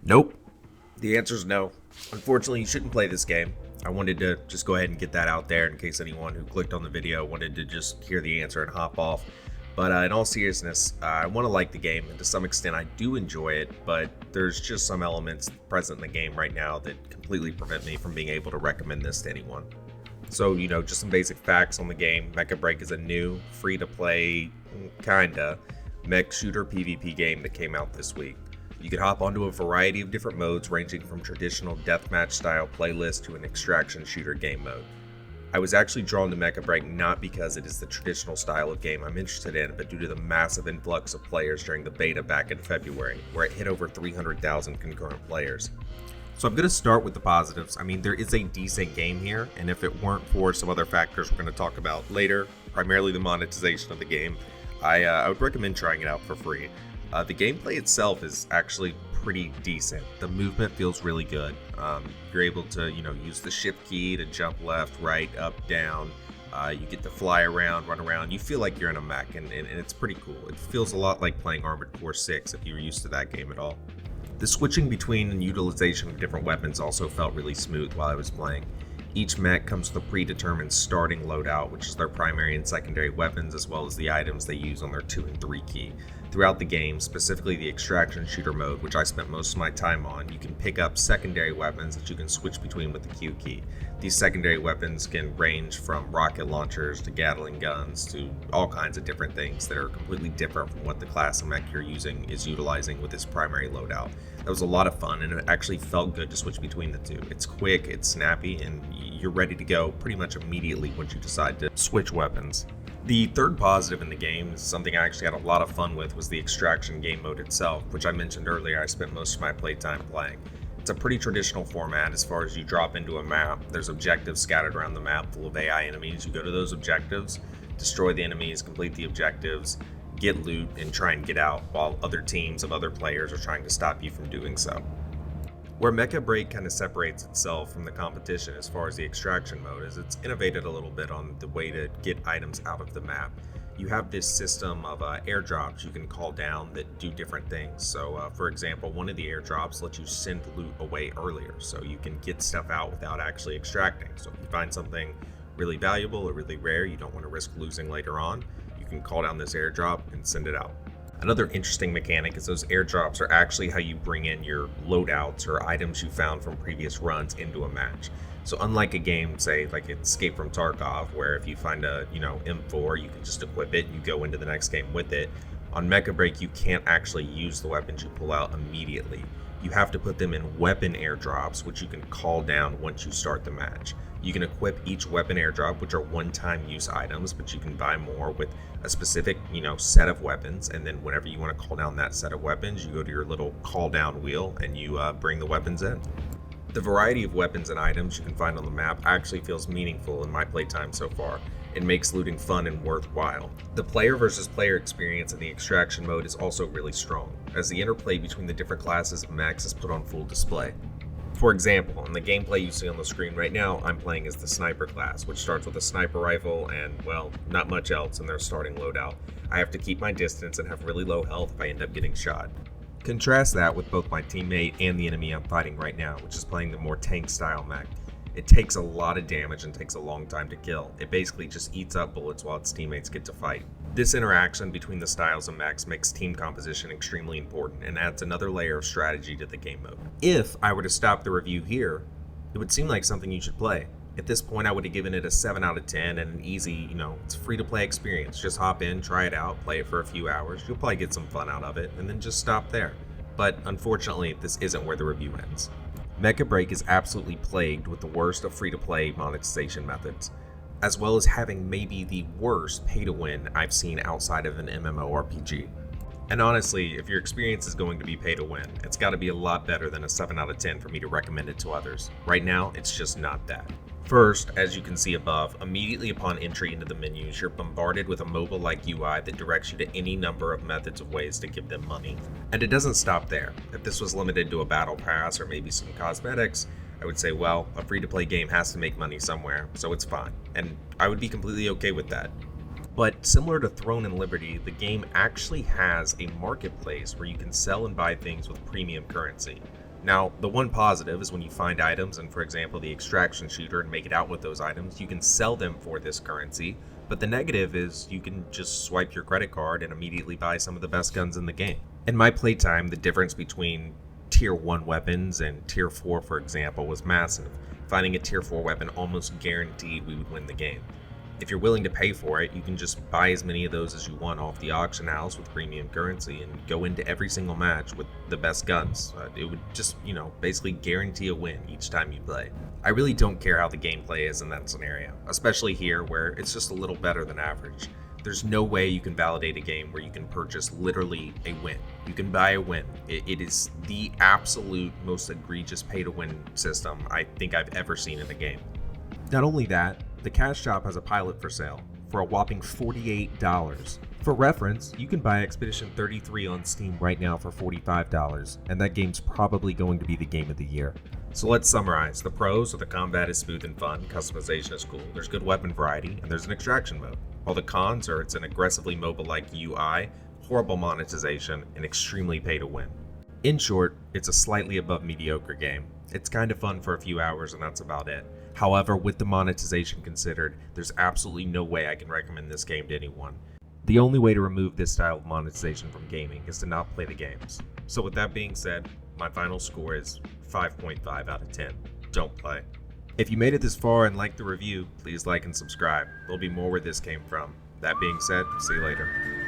Nope. The answer is no. Unfortunately, you shouldn't play this game. I wanted to just go ahead and get that out there in case anyone who clicked on the video wanted to just hear the answer and hop off. But in all seriousness, I want to like the game, and to some extent I do enjoy it, but there's just some elements present in the game right now that completely prevent me from being able to recommend this to anyone. So, just some basic facts on the game. Mecha Break is a new, free-to-play, kinda, mech shooter PvP game that came out this week. You can hop onto a variety of different modes ranging from traditional deathmatch style playlist to an extraction shooter game mode. I was actually drawn to Mecha Break not because it is the traditional style of game I'm interested in, but due to the massive influx of players during the beta back in February, where it hit over 300,000 concurrent players. So I'm going to start with the positives. I mean, there is a decent game here, and if it weren't for some other factors we're going to talk about later, primarily the monetization of the game, I would recommend trying it out for free. The gameplay itself is actually pretty decent. The movement feels really good. You're able to, use the shift key to jump left, right, up, down. You get to fly around, run around. You feel like you're in a mech, and it's pretty cool. It feels a lot like playing Armored Core 6 if you were used to that game at all. The switching between and utilization of different weapons also felt really smooth while I was playing. Each mech comes with a predetermined starting loadout, which is their primary and secondary weapons, as well as the items they use on their 2 and 3 key. Throughout the game, specifically the extraction shooter mode, which I spent most of my time on, you can pick up secondary weapons that you can switch between with the Q key. These secondary weapons can range from rocket launchers to Gatling guns to all kinds of different things that are completely different from what the class of mech you're using is utilizing with its primary loadout. That was a lot of fun, and it actually felt good to switch between the two. It's quick, it's snappy, and you're ready to go pretty much immediately once you decide to switch weapons. The third positive in the game, is something I actually had a lot of fun with, was the extraction game mode itself, which I mentioned earlier I spent most of my playtime playing. It's a pretty traditional format as far as you drop into a map. There's objectives scattered around the map full of AI enemies. You go to those objectives, destroy the enemies, complete the objectives, get loot, and try and get out while other teams of other players are trying to stop you from doing so. Where Mecha Break kind of separates itself from the competition as far as the extraction mode is it's innovated a little bit on the way to get items out of the map. You have this system of airdrops you can call down that do different things. So for example, one of the airdrops lets you send loot away earlier so you can get stuff out without actually extracting. So if you find something really valuable or really rare you don't want to risk losing later on, you can call down this airdrop and send it out. Another interesting mechanic is those airdrops are actually how you bring in your loadouts or items you found from previous runs into a match. So unlike a game, say like Escape from Tarkov, where if you find a M4, you can just equip it and you go into the next game with it, on Mecha Break you can't actually use the weapons you pull out immediately. You have to put them in weapon airdrops, which you can call down once you start the match. You can equip each weapon airdrop, which are one-time use items, but you can buy more with a specific, set of weapons. And then whenever you want to call down that set of weapons, you go to your little call down wheel and you bring the weapons in. The variety of weapons and items you can find on the map actually feels meaningful in my playtime so far. It makes looting fun and worthwhile. The player versus player experience in the extraction mode is also really strong, as the interplay between the different classes of mechs is put on full display. For example, in the gameplay you see on the screen right now, I'm playing as the sniper class, which starts with a sniper rifle and, well, not much else in their starting loadout. I have to keep my distance and have really low health if I end up getting shot. Contrast that with both my teammate and the enemy I'm fighting right now, which is playing the more tank-style mech. It takes a lot of damage and takes a long time to kill. It basically just eats up bullets while its teammates get to fight. This interaction between the styles of mechs makes team composition extremely important and adds another layer of strategy to the game mode. If I were to stop the review here, it would seem like something you should play. At this point, I would have given it a 7 out of 10 and an easy, it's a free-to-play experience. Just hop in, try it out, play it for a few hours. You'll probably get some fun out of it, and then just stop there. But unfortunately, this isn't where the review ends. Mecha Break is absolutely plagued with the worst of free-to-play monetization methods, as well as having maybe the worst pay-to-win I've seen outside of an MMORPG. And honestly, if your experience is going to be pay-to-win, it's got to be a lot better than a 7 out of 10 for me to recommend it to others. Right now, it's just not that. First, as you can see above, immediately upon entry into the menus, you're bombarded with a mobile-like UI that directs you to any number of methods of ways to give them money. And it doesn't stop there. If this was limited to a battle pass or maybe some cosmetics, I would say, well, a free-to-play game has to make money somewhere, so it's fine. And I would be completely okay with that. But similar to Throne and Liberty, the game actually has a marketplace where you can sell and buy things with premium currency. Now, the one positive is when you find items and, for example, the extraction shooter and make it out with those items, you can sell them for this currency, but the negative is you can just swipe your credit card and immediately buy some of the best guns in the game. In my playtime, the difference between tier 1 weapons and tier 4, for example, was massive. Finding a tier 4 weapon almost guaranteed we would win the game. If you're willing to pay for it, you can just buy as many of those as you want off the auction house with premium currency and go into every single match with the best guns. It would just, basically guarantee a win each time you play. I really don't care how the gameplay is in that scenario, especially here where it's just a little better than average. There's no way you can validate a game where you can purchase literally a win. You can buy a win. It is the absolute most egregious pay-to-win system I think I've ever seen in a game. Not only that, the cash shop has a pilot for sale for a whopping $48. For reference, you can buy Expedition 33 on Steam right now for $45, and that game's probably going to be the game of the year. So let's summarize. The pros are the combat is smooth and fun, customization is cool, there's good weapon variety, and there's an extraction mode. While the cons are it's an aggressively mobile-like UI, horrible monetization, and extremely pay-to-win. In short, it's a slightly above mediocre game. It's kind of fun for a few hours and that's about it. However, with the monetization considered, there's absolutely no way I can recommend this game to anyone. The only way to remove this style of monetization from gaming is to not play the games. So with that being said, my final score is 5.5 out of 10. Don't play. If you made it this far and liked the review, please like and subscribe. There'll be more where this came from. That being said, see you later.